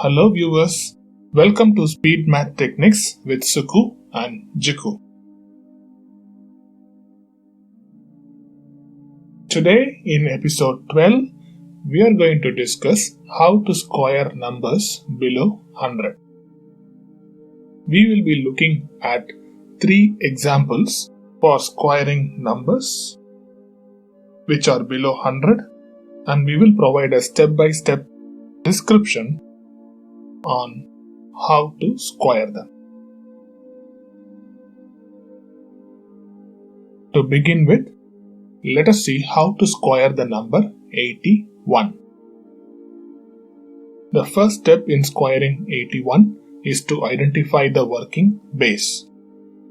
Hello viewers, welcome to Speed Math Techniques with Sukku and Jiku. Today in episode 12, we are going to discuss how to square numbers below 100. We will be looking at 3 examples for squaring numbers which are below 100, and we will provide a step-by-step description on how to square them. To begin with, let us see how to square the number 81. The first step in squaring 81 is to identify the working base.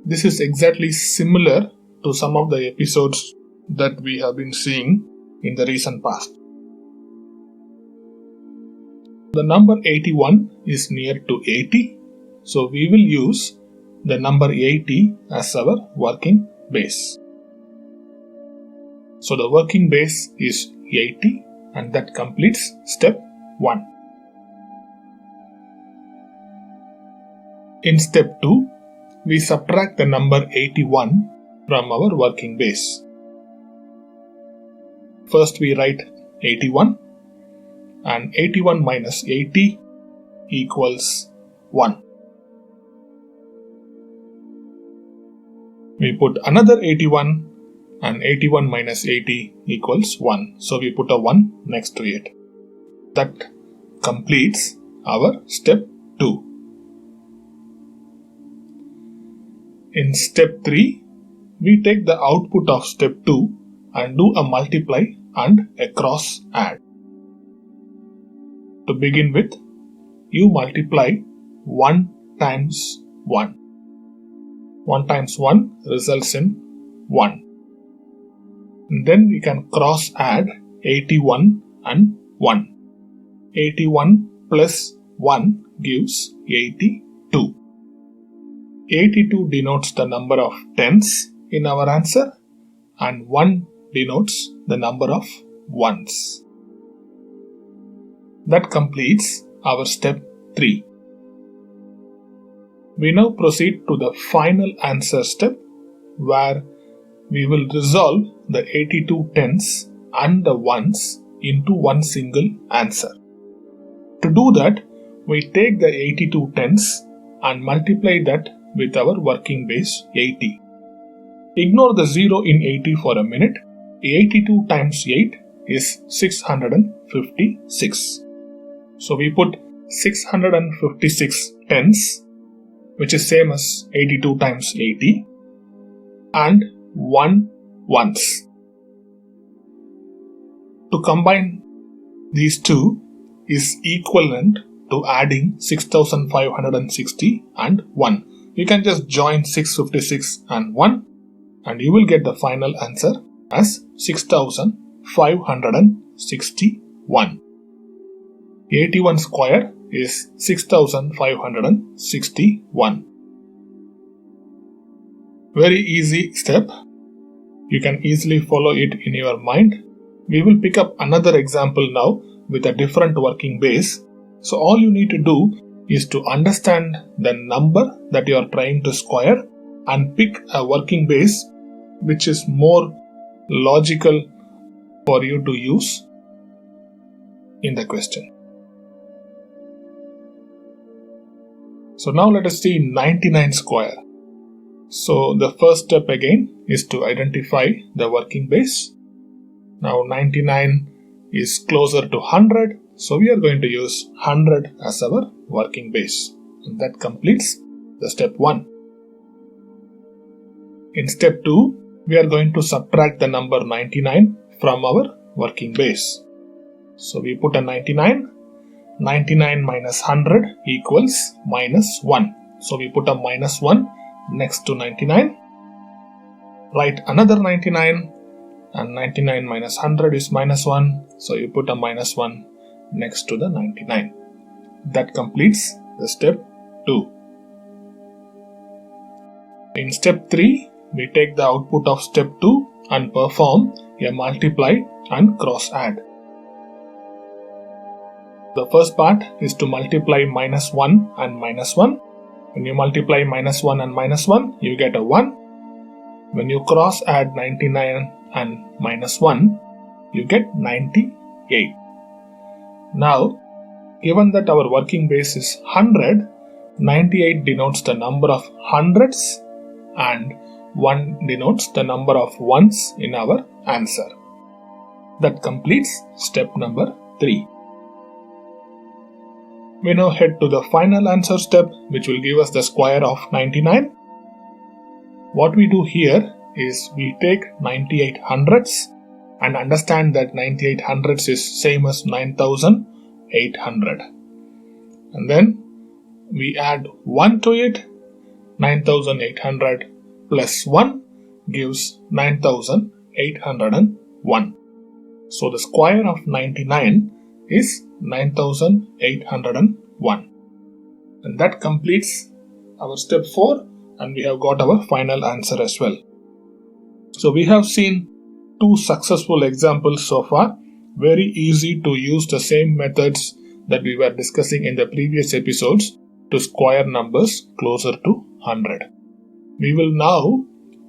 This is exactly similar to some of the episodes that we have been seeing in the recent past. The number 81 is near to 80, so we will use the number 80 as our working base. So the working base is 80, and that completes step 1. In step 2, we subtract the number 81 from our working base. First we write 81, and 81 minus 80 equals 1. We put another 81, and 81 minus 80 equals 1. So we put a 1 next to it. That completes our step 2. In step 3, we take the output of step 2 and do a multiply and a cross add. To begin with, you multiply 1 times 1. 1 times 1 results in 1. And then we can cross add 81 and 1. 81 plus 1 gives 82. 82 denotes the number of tens in our answer, and 1 denotes the number of ones. That completes our step 3. We now proceed to the final answer step, where we will resolve the 82 tens and the ones into one single answer. To do that, we take the 82 tens and multiply that with our working base 80. Ignore the 0 in 80 for a minute. 82 times 8 is 656. So we put 656 tens, which is same as 82 times 80, and 1 ones. To combine these two is equivalent to adding 6560 and 1. You can just join 656 and 1, and you will get the final answer as 6561. 81 square is 6561. Very easy step. You can easily follow it in your mind. We will pick up another example now with a different working base. So all you need to do is to understand the number that you are trying to square and pick a working base which is more logical for you to use in the question. So now let us see 99 square. So the first step again is to identify the working base. Now 99 is closer to 100, so we are going to use 100 as our working base. And that completes the step 1. In step 2, we are going to subtract the number 99 from our working base. So we put a 99. 99 minus 100 equals minus 1. So we put a minus 1 next to 99. Write another 99, and 99 minus 100 is minus 1. So you put a minus 1 next to the 99. That completes the step 2. In step 3, we take the output of step 2 and perform a multiply and cross add. The first part is to multiply -1 and -1. When you multiply -1 and -1, you get a 1. When you cross add 99 and -1, you get 98. Now, given that our working base is 100, 98 denotes the number of hundreds and 1 denotes the number of ones in our answer. That completes step number 3. We now head to the final answer step, which will give us the square of 99. What we do here is we take 98 hundredths and understand that 98 hundredths is same as 9800. And then we add 1 to it. 9800 plus 1 gives 9801. So the square of 99 is 9801. And that completes our step 4, and we have got our final answer as well. So we have seen 2 successful examples so far. Very easy to use the same methods that we were discussing in the previous episodes to square numbers closer to 100. We will now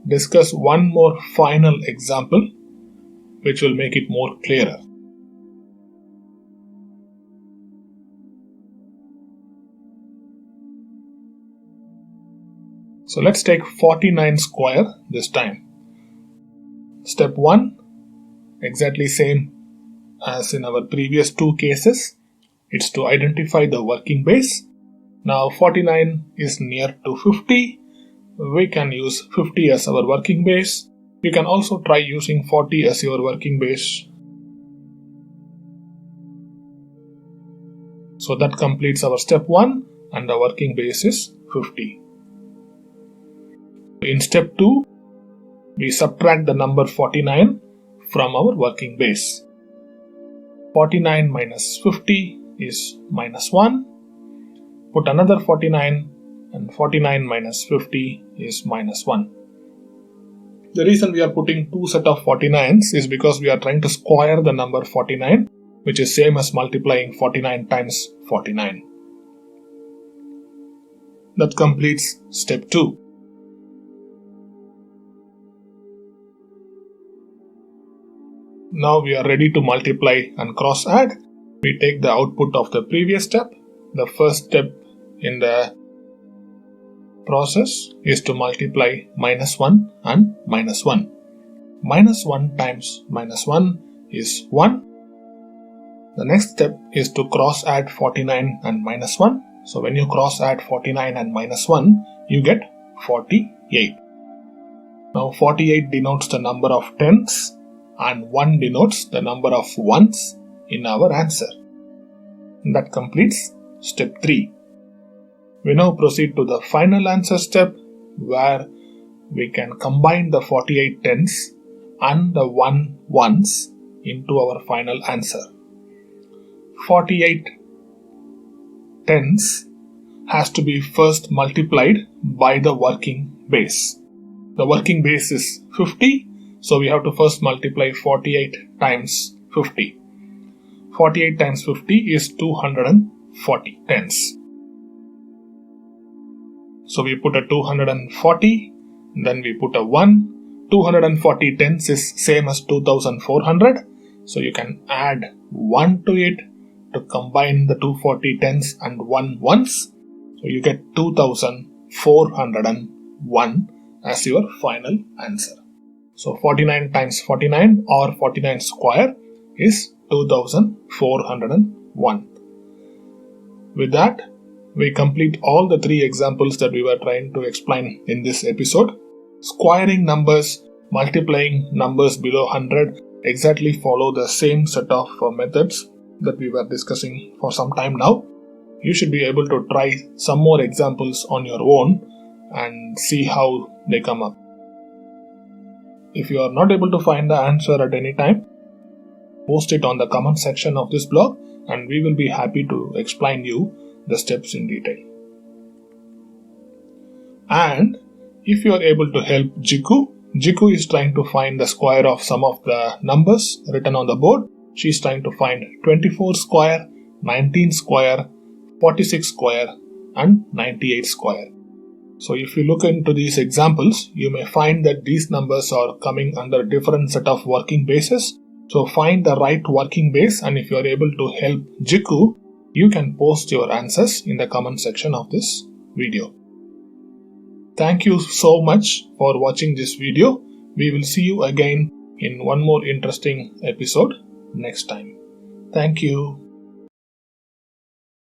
discuss one more final example which will make it more clearer. So let's take 49 square this time. Step 1, exactly same as in our previous 2 cases. It's to identify the working base. Now 49 is near to 50. We can use 50 as our working base. You can also try using 40 as your working base. So that completes our step 1, and the working base is 50. In step 2, we subtract the number 49 from our working base. 49 minus 50 is -1. Put another 49, and 49 minus 50 is -1. The reason we are putting 2 set of 49s is because we are trying to square the number 49, which is same as multiplying 49 times 49. That completes step 2. Now we are ready to multiply and cross add. We take the output of the previous step. The first step in the process is to multiply -1 and -1. -1 times -1 is 1. The next step is to cross add 49 and -1. So when you cross add 49 and -1, you get 48. Now 48 denotes the number of tens and 1 denotes the number of ones in our answer. That completes step 3. We now proceed to the final answer step, where we can combine the 48 tens and the 1 ones into our final answer. 48 tens has to be first multiplied by the working base. The working base is 50, so we have to first multiply 48 times 50. 48 times 50 is 240 tens. So we put a 240, then we put a 1. 240 tens is same as 2400, so you can add 1 to it to combine the 240 tens and 1 ones. So you get 2401 as your final answer. So 49 times 49 or 49 square is 2401. With that, we complete all the 3 examples that we were trying to explain in this episode. Squaring numbers, multiplying numbers below 100 exactly follow the same set of methods that we were discussing for some time now. You should be able to try some more examples on your own and see how they come up. If you are not able to find the answer at any time, post it on the comment section of this blog and we will be happy to explain you the steps in detail. And if you are able to help Jiku is trying to find the square of some of the numbers written on the board. She is trying to find 24 square 19 square, 46 square, and 98 square. So if you look into these examples, you may find that these numbers are coming under different set of working bases. So find the right working base, and if you are able to help Jiku, you can post your answers in the comment section of this video. Thank you so much for watching this video. We will see you again in one more interesting episode next time. Thank you.